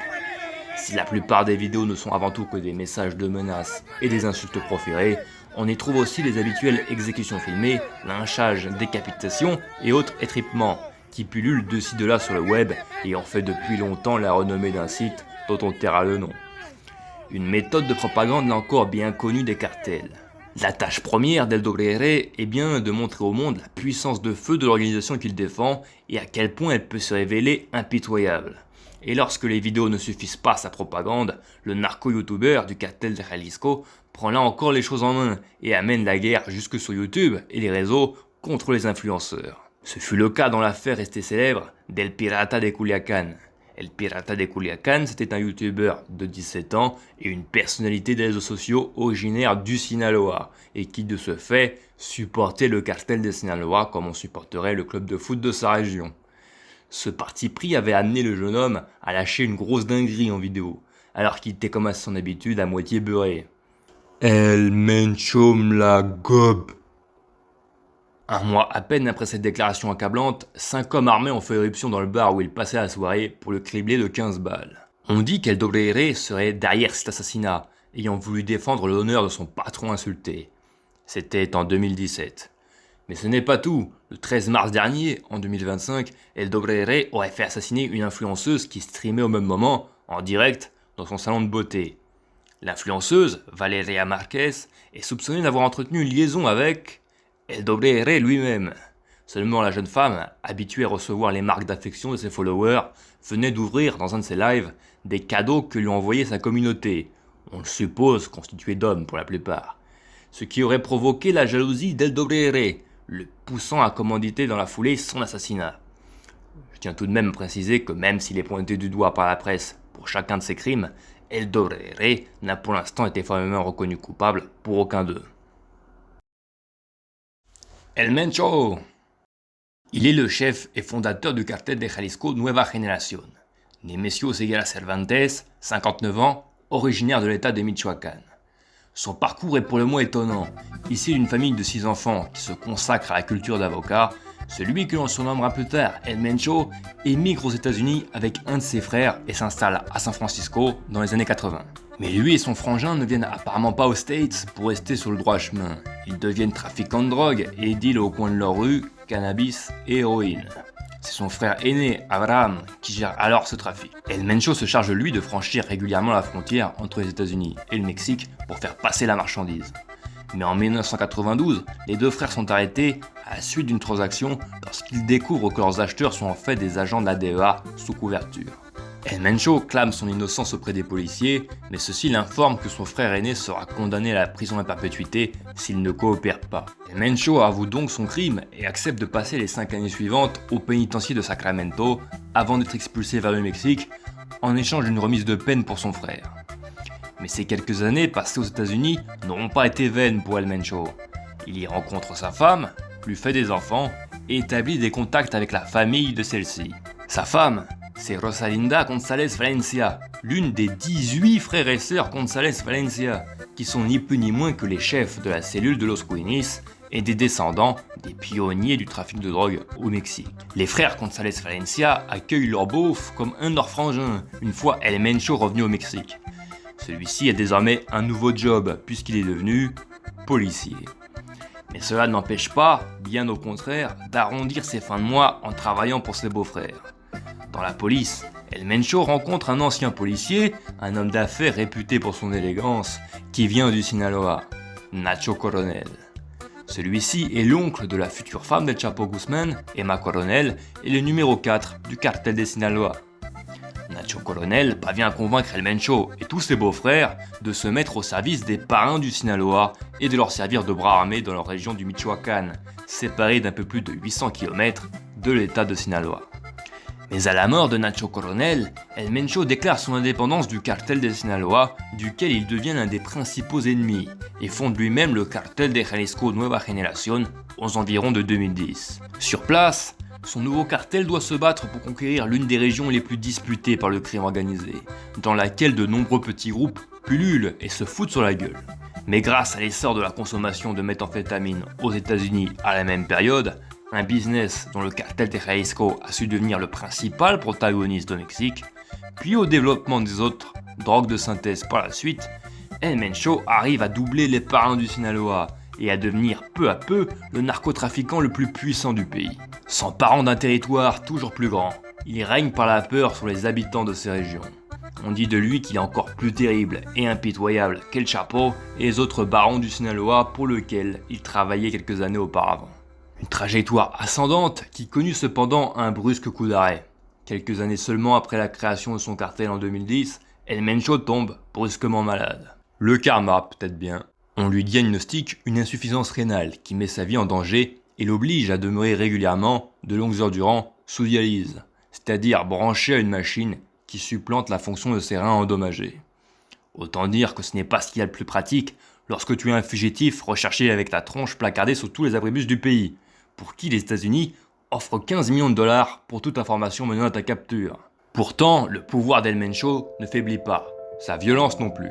Si la plupart des vidéos ne sont avant tout que des messages de menaces et des insultes proférées, on y trouve aussi les habituelles exécutions filmées, lynchages, décapitations et autres étripements, qui pullulent de ci de là sur le web et ont fait depuis longtemps la renommée d'un site dont on taira le nom. Une méthode de propagande là encore bien connue des cartels. La tâche première d'El WR est bien de montrer au monde la puissance de feu de l'organisation qu'il défend et à quel point elle peut se révéler impitoyable. Et lorsque les vidéos ne suffisent pas à sa propagande, le narco-youtubeur du cartel de Jalisco prend là encore les choses en main et amène la guerre jusque sur YouTube et les réseaux contre les influenceurs. Ce fut le cas dans l'affaire restée célèbre d'El Pirata de Culiacán. El Pirata de Culiacán, c'était un youtubeur de 17 ans et une personnalité des réseaux sociaux originaire du Sinaloa et qui de ce fait supportait le cartel de Sinaloa comme on supporterait le club de foot de sa région. Ce parti pris avait amené le jeune homme à lâcher une grosse dinguerie en vidéo, alors qu'il était comme à son habitude à moitié beurré. El Mencho la gobe. Un mois à peine après cette déclaration accablante, 5 hommes armés ont fait éruption dans le bar où il passait la soirée pour le cribler de 15 balles. On dit qu'El WR serait derrière cet assassinat, ayant voulu défendre l'honneur de son patron insulté. C'était en 2017. Mais ce n'est pas tout. Le 13 mars dernier, en 2025, El WR aurait fait assassiner une influenceuse qui streamait au même moment, en direct, dans son salon de beauté. L'influenceuse, Valeria Marquez, est soupçonnée d'avoir entretenu une liaison avec El WR lui-même. Seulement la jeune femme, habituée à recevoir les marques d'affection de ses followers, venait d'ouvrir dans un de ses lives des cadeaux que lui envoyait sa communauté, on le suppose constituée d'hommes pour la plupart. Ce qui aurait provoqué la jalousie d'El WR, le poussant à commanditer dans la foulée son assassinat. Je tiens tout de même à préciser que même s'il est pointé du doigt par la presse pour chacun de ses crimes, El WR n'a pour l'instant été formellement reconnu coupable pour aucun d'eux. El Mencho! Il est le chef et fondateur du cartel de Jalisco Nueva Generación, Nemesio Ceguera Cervantes, 59 ans, originaire de l'état de Michoacán. Son parcours est pour le moins étonnant. Issu d'une famille de 6 enfants qui se consacre à la culture d'avocat, celui que l'on surnommera plus tard El Mencho émigre aux États-Unis avec un de ses frères et s'installe à San Francisco dans les années 80. Mais lui et son frangin ne viennent apparemment pas aux States pour rester sur le droit chemin. Ils deviennent trafiquants de drogue et dealent au coin de leur rue cannabis et héroïne. C'est son frère aîné, Abraham, qui gère alors ce trafic. El Mencho se charge lui de franchir régulièrement la frontière entre les États-Unis et le Mexique pour faire passer la marchandise. Mais en 1992, les deux frères sont arrêtés à la suite d'une transaction lorsqu'ils découvrent que leurs acheteurs sont en fait des agents de la DEA sous couverture. El Mencho clame son innocence auprès des policiers, mais ceux-ci l'informent que son frère aîné sera condamné à la prison à perpétuité s'il ne coopère pas. El Mencho avoue donc son crime et accepte de passer les 5 années suivantes au pénitencier de Sacramento avant d'être expulsé vers le Mexique en échange d'une remise de peine pour son frère. Mais ces quelques années passées aux États-Unis n'auront pas été vaines pour El Mencho. Il y rencontre sa femme, lui fait des enfants et établit des contacts avec la famille de celle-ci. Sa femme, c'est Rosalinda González Valencia, l'une des 18 frères et sœurs González Valencia, qui sont ni plus ni moins que les chefs de la cellule de Los Quenis et des descendants des pionniers du trafic de drogue au Mexique. Les frères González Valencia accueillent leur beauf comme un de leurs frangins, une fois El Mencho revenu au Mexique. Celui-ci a désormais un nouveau job puisqu'il est devenu policier. Mais cela n'empêche pas, bien au contraire, d'arrondir ses fins de mois en travaillant pour ses beaux-frères. Dans la police, El Mencho rencontre un ancien policier, un homme d'affaires réputé pour son élégance, qui vient du Sinaloa, Nacho Coronel. Celui-ci est l'oncle de la future femme del Chapo Guzmán, Emma Coronel, et le numéro 4 du cartel des Sinaloa. Nacho Coronel parvient à convaincre El Mencho et tous ses beaux-frères de se mettre au service des parrains du Sinaloa et de leur servir de bras armés dans leur région du Michoacán, séparée d'un peu plus de 800 km de l'état de Sinaloa. Mais à la mort de Nacho Coronel, El Mencho déclare son indépendance du cartel de Sinaloa, duquel il devient l'un des principaux ennemis, et fonde lui-même le cartel de Jalisco Nueva Generación aux environs de 2010. Sur place, son nouveau cartel doit se battre pour conquérir l'une des régions les plus disputées par le crime organisé, dans laquelle de nombreux petits groupes pullulent et se foutent sur la gueule. Mais grâce à l'essor de la consommation de méthamphétamine aux États-Unis à la même période, un business dont le cartel de Jalisco a su devenir le principal protagoniste au Mexique, puis au développement des autres drogues de synthèse par la suite, El Mencho arrive à doubler les parrains du Sinaloa et à devenir peu à peu le narcotrafiquant le plus puissant du pays. S'emparant d'un territoire toujours plus grand, il règne par la peur sur les habitants de ces régions. On dit de lui qu'il est encore plus terrible et impitoyable qu'El Chapo et les autres barons du Sinaloa pour lesquels il travaillait quelques années auparavant. Une trajectoire ascendante qui connut cependant un brusque coup d'arrêt. Quelques années seulement après la création de son cartel en 2010, El Mencho tombe brusquement malade. Le karma, peut-être bien. On lui diagnostique une insuffisance rénale qui met sa vie en danger et l'oblige à demeurer régulièrement, de longues heures durant, sous dialyse, c'est-à-dire branché à une machine qui supplante la fonction de ses reins endommagés. Autant dire que ce n'est pas ce qu'il y a de plus pratique lorsque tu es un fugitif recherché avec ta tronche placardée sur tous les abribus du pays, pour qui les États-Unis offrent 15 millions de dollars pour toute information menant à ta capture. Pourtant, le pouvoir d'El Mencho ne faiblit pas, sa violence non plus.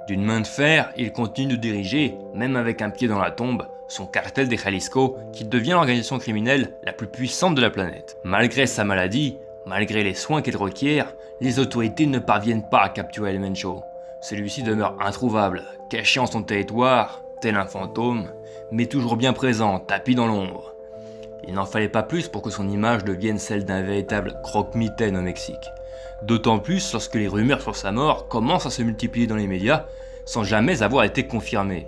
D'une main de fer, il continue de diriger, même avec un pied dans la tombe, son cartel de Jalisco qui devient l'organisation criminelle la plus puissante de la planète. Malgré sa maladie, malgré les soins qu'elle requiert, les autorités ne parviennent pas à capturer El Mencho. Celui-ci demeure introuvable, caché en son territoire, tel un fantôme, mais toujours bien présent, tapis dans l'ombre. Il n'en fallait pas plus pour que son image devienne celle d'un véritable croque-mitaine au Mexique. D'autant plus lorsque les rumeurs sur sa mort commencent à se multiplier dans les médias sans jamais avoir été confirmées.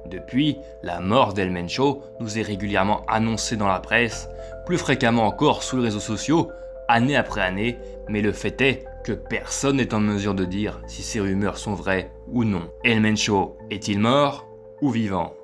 Depuis, la mort d'El Mencho nous est régulièrement annoncée dans la presse, plus fréquemment encore sous les réseaux sociaux, année après année, mais le fait est que personne n'est en mesure de dire si ces rumeurs sont vraies ou non. El Mencho est-il mort ou vivant?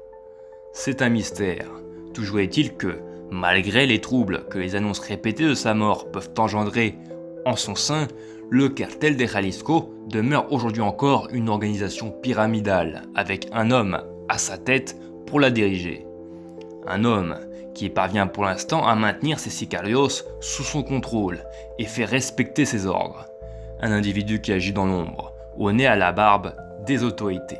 C'est un mystère. Toujours est-il que, malgré les troubles que les annonces répétées de sa mort peuvent engendrer en son sein, le cartel de Jalisco demeure aujourd'hui encore une organisation pyramidale, avec un homme à sa tête pour la diriger. Un homme qui parvient pour l'instant à maintenir ses sicarios sous son contrôle et fait respecter ses ordres. Un individu qui agit dans l'ombre, au nez à la barbe des autorités.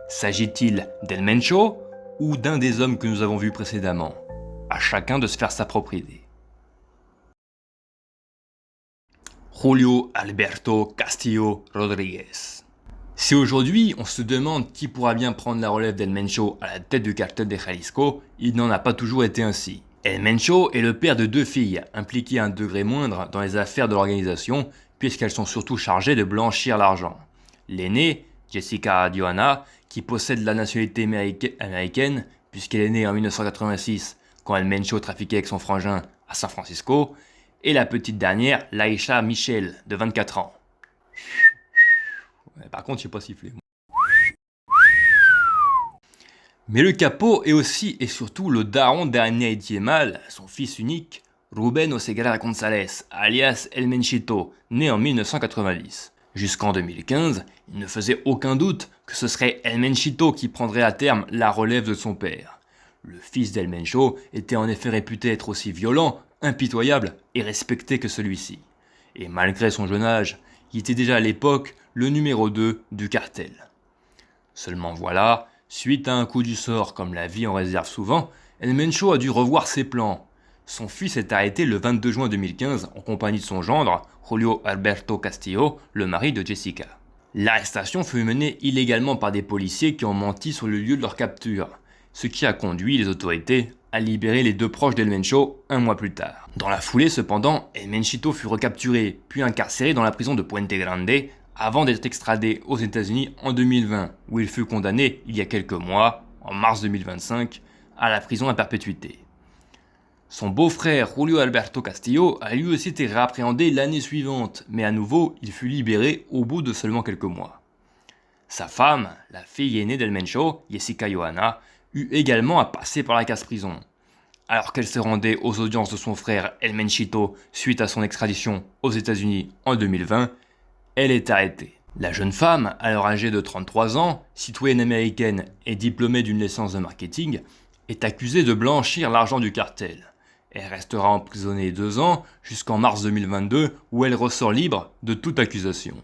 S'agit-il d'El Mencho ou d'un des hommes que nous avons vus précédemment? À chacun de se faire sa propre idée. Julio Alberto Castillo Rodríguez. Si aujourd'hui on se demande qui pourra bien prendre la relève d'El Mencho à la tête du cartel de Jalisco, il n'en a pas toujours été ainsi. El Mencho est le père de 2 filles, impliquées à un degré moindre dans les affaires de l'organisation, puisqu'elles sont surtout chargées de blanchir l'argent. L'aînée, Jessica Johanna, qui possède la nationalité américaine, puisqu'elle est née en 1986, quand El Mencho trafiquait avec son frangin à San Francisco, et la petite dernière, Laisha Michelle, de 24 ans. Par contre, je sais pas siffler. Mais le capot est aussi et surtout le daron d'Ania Etiemal, son fils unique, Rubén Oseguera González, alias El Menchito, né en 1990. Jusqu'en 2015, il ne faisait aucun doute que ce serait El Menchito qui prendrait à terme la relève de son père. Le fils d'El Mencho était en effet réputé être aussi violent, impitoyable et respecté que celui-ci. Et malgré son jeune âge, il était déjà à l'époque le numéro 2 du cartel. Seulement voilà, suite à un coup du sort comme la vie en réserve souvent, El Mencho a dû revoir ses plans. Son fils est arrêté le 22 juin 2015 en compagnie de son gendre, Julio Alberto Castillo, le mari de Jessica. L'arrestation fut menée illégalement par des policiers qui ont menti sur le lieu de leur capture, ce qui a conduit les autorités à libérer les 2 proches d'El Mencho un mois plus tard. Dans la foulée cependant, El Menchito fut recapturé puis incarcéré dans la prison de Puente Grande avant d'être extradé aux États-Unis en 2020, où il fut condamné il y a quelques mois, en mars 2025, à la prison à perpétuité. Son beau-frère Julio Alberto Castillo a lui aussi été réappréhendé l'année suivante, mais à nouveau il fut libéré au bout de seulement quelques mois. Sa femme, la fille aînée d'El Mencho, Jessica Johanna, eut également à passer par la casse-prison. Alors qu'elle se rendait aux audiences de son frère El Menchito suite à son extradition aux États-Unis en 2020, elle est arrêtée. La jeune femme, alors âgée de 33 ans, citoyenne américaine et diplômée d'une licence de marketing, est accusée de blanchir l'argent du cartel. Elle restera emprisonnée 2 ans jusqu'en mars 2022 où elle ressort libre de toute accusation.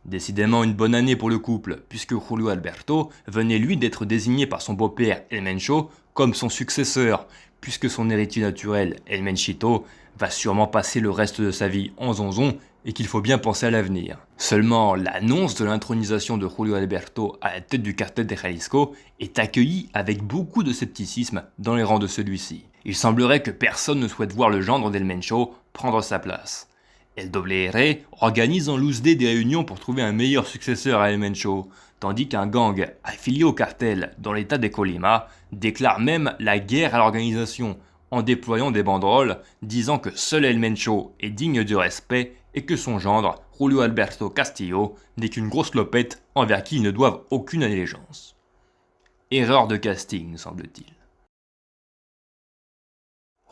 Décidément une bonne année pour le couple, puisque Julio Alberto venait lui d'être désigné par son beau-père El Mencho comme son successeur, puisque son héritier naturel, El Menchito, va sûrement passer le reste de sa vie en zonzon et qu'il faut bien penser à l'avenir. Seulement, l'annonce de l'intronisation de Julio Alberto à la tête du cartel de Jalisco est accueillie avec beaucoup de scepticisme dans les rangs de celui-ci. Il semblerait que personne ne souhaite voir le gendre d'El Mencho prendre sa place. El WR organise en loose day des réunions pour trouver un meilleur successeur à El Mencho, tandis qu'un gang affilié au cartel dans l'état de Colima déclare même la guerre à l'organisation en déployant des banderoles disant que seul El Mencho est digne de respect et que son gendre, Julio Alberto Castillo, n'est qu'une grosse lopette envers qui ils ne doivent aucune allégeance. Erreur de casting, semble-t-il.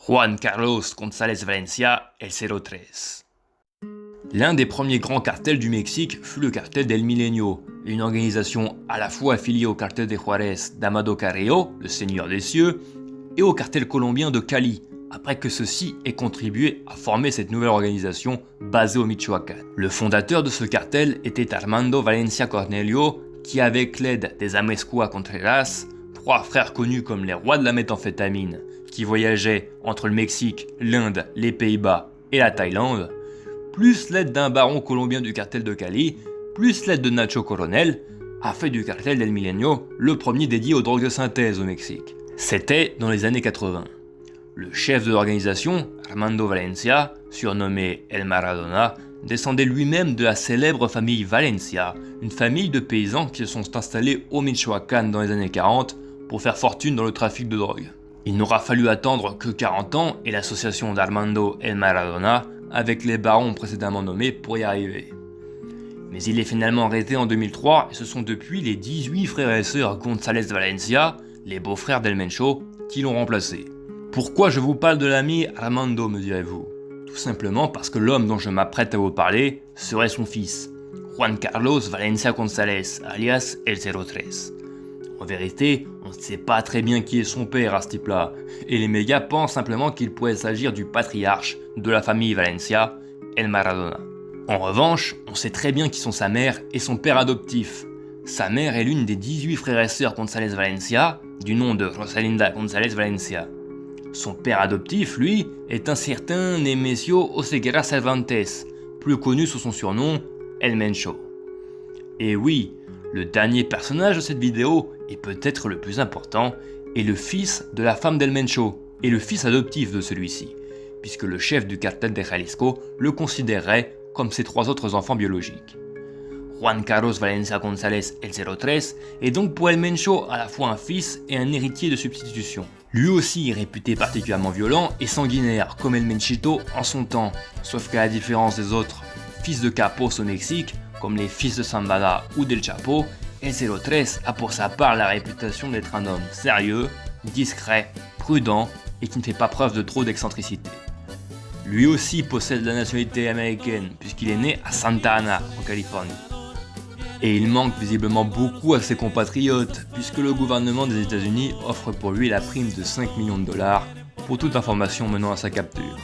Juan Carlos González Valencia, El 03. L'un des premiers grands cartels du Mexique fut le cartel del Milenio, une organisation à la fois affiliée au cartel de Juárez d'Amado Carrillo, le seigneur des cieux, et au cartel colombien de Cali, après que ceux-ci aient contribué à former cette nouvelle organisation basée au Michoacán. Le fondateur de ce cartel était Armando Valencia Cornelio, qui avec l'aide des Amezcua Contreras, 3 frères connus comme les rois de la méthamphétamine, qui voyageaient entre le Mexique, l'Inde, les Pays-Bas et la Thaïlande, plus l'aide d'un baron colombien du cartel de Cali, plus l'aide de Nacho Coronel, a fait du cartel del Milenio le premier dédié aux drogues de synthèse au Mexique. C'était dans les années 80. Le chef de l'organisation, Armando Valencia, surnommé El Maradona, descendait lui-même de la célèbre famille Valencia, une famille de paysans qui se sont installés au Michoacán dans les années 40 pour faire fortune dans le trafic de drogue. Il n'aura fallu attendre que 40 ans et l'association d'Armando El Maradona avec les barons précédemment nommés pour y arriver. Mais il est finalement arrêté en 2003 et ce sont depuis les 18 frères et sœurs González Valencia, les beaux-frères d'El Mencho, qui l'ont remplacé. Pourquoi je vous parle de l'ami Armando, me direz-vous? Tout simplement parce que l'homme dont je m'apprête à vous parler serait son fils, Juan Carlos Valencia González, alias El 03. En vérité, on ne sait pas très bien qui est son père à ce type-là, et les médias pensent simplement qu'il pourrait s'agir du patriarche de la famille Valencia, El Maradona. En revanche, on sait très bien qui sont sa mère et son père adoptif. Sa mère est l'une des 18 frères et sœurs González Valencia, du nom de Rosalinda González Valencia. Son père adoptif, lui, est un certain Nemesio Oseguera Cervantes, plus connu sous son surnom, El Mencho. Et oui, le dernier personnage de cette vidéo, et peut-être le plus important, est le fils de la femme d'El Mencho, et le fils adoptif de celui-ci, puisque le chef du cartel de Jalisco le considérerait comme ses 3 autres enfants biologiques. Juan Carlos Valencia González El 03 est donc pour El Mencho à la fois un fils et un héritier de substitution. Lui aussi réputé particulièrement violent et sanguinaire comme El Menchito en son temps, sauf qu'à la différence des autres fils de capos au Mexique, comme les fils de Zambada ou del Chapo, El 03 a pour sa part la réputation d'être un homme sérieux, discret, prudent et qui ne fait pas preuve de trop d'excentricité. Lui aussi possède la nationalité américaine puisqu'il est né à Santa Ana, en Californie. Et il manque visiblement beaucoup à ses compatriotes, puisque le gouvernement des États-Unis offre pour lui la prime de 5 millions de dollars pour toute information menant à sa capture.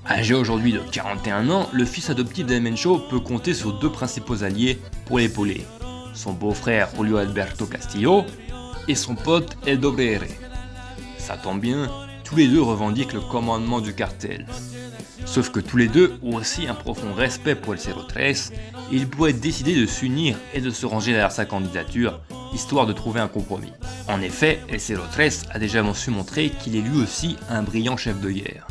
Âgé aujourd'hui de 41 ans, le fils adoptif d'El Mencho peut compter sur 2 principaux alliés pour l'épauler, son beau-frère Julio Alberto Castillo et son pote El Dobre. Ça tombe bien, tous les 2 revendiquent le commandement du cartel. Sauf que tous les 2 ont aussi un profond respect pour El 03 et ils pourraient décider de s'unir et de se ranger derrière sa candidature, histoire de trouver un compromis. En effet, El 03 a déjà su montrer qu'il est lui aussi un brillant chef de guerre.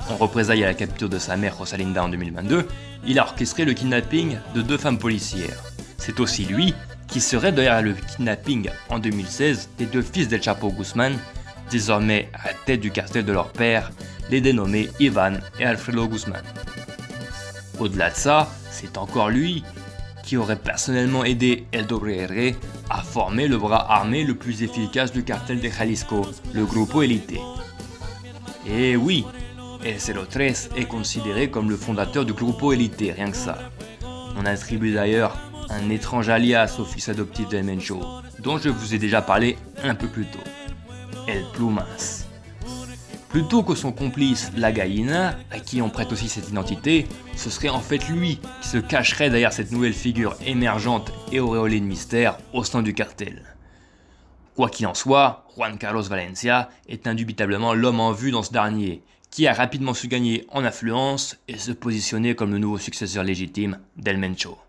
En représailles à la capture de sa mère Rosalinda en 2022, il a orchestré le kidnapping de 2 femmes policières. C'est aussi lui qui serait derrière le kidnapping en 2016 des 2 fils d'El Chapo Guzman, désormais à la tête du cartel de leur père, les dénommés Ivan et Alfredo Guzman. Au-delà de ça, c'est encore lui qui aurait personnellement aidé El Dobre à former le bras armé le plus efficace du cartel de Jalisco, le Grupo Elite. Et oui, El 03 est considéré comme le fondateur du Grupo Elite, rien que ça. On attribue d'ailleurs un étrange alias au fils adoptif d'El Mencho, dont je vous ai déjà parlé un peu plus tôt, El Plumas. Plutôt que son complice La Gallina, à qui on prête aussi cette identité, ce serait en fait lui qui se cacherait derrière cette nouvelle figure émergente et auréolée de mystère au sein du cartel. Quoi qu'il en soit, Juan Carlos Valencia est indubitablement l'homme en vue dans ce dernier, qui a rapidement su gagner en influence et se positionner comme le nouveau successeur légitime d'El Mencho.